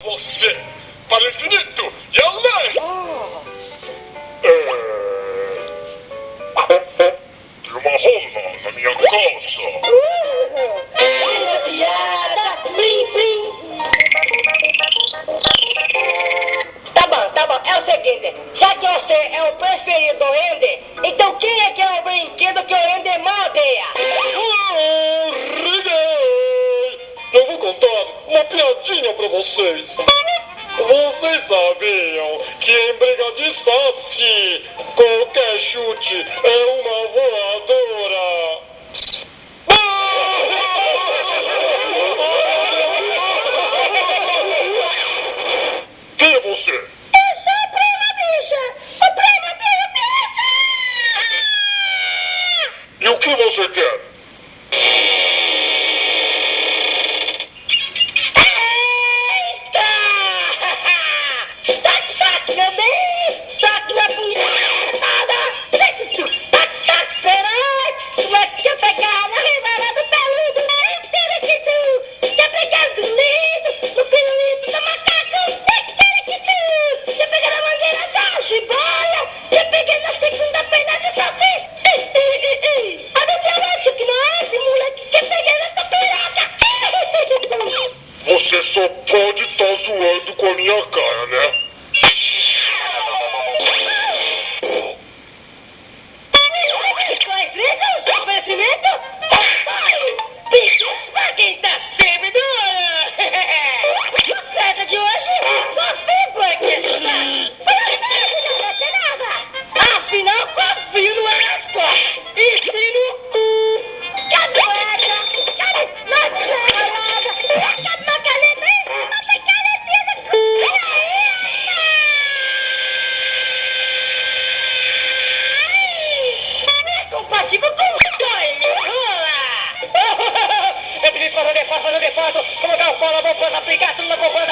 você para o infinito e além. Tem uma rola na minha calça. Piada, plim, plim. Tá bom, é o seguinte, já que você é o preferido do Ender, então quem é que é o brinquedo que o Ender mais odeia? Eu vou contar uma piadinha pra vocês. Vocês sabiam que em briga de saque, qualquer chute é uma voadora? Quem é você? Eu sou a Prima Bicha! A Prima Bicha! E o que você quer? Saque, meu bem! Saque na punhada! Peraí! Como é que eu pegar na remada do peludo? Quer pegar do lindo, no pirulito do macaco? Quer pegar na mangueira da jiboia? Quer pegar na segunda perna de salsicha? Olha o dialeto que não é esse moleque! Quer pegar nessa piroca? Você só pode estar zoando com a minha cara, né? Oferecimento? Bichos pra quem tá sempre do olho! A festa de hoje só tem porque não vai nada! Afinal, confio no Aspa! E se no... Cadê o Edna? Cadê? Não tem nada! Cadê uma caneta aí? Não tem canetinha! Compatível com o eu pedi para fazer fato, colocar o pau na boca, aplicar tudo na boca.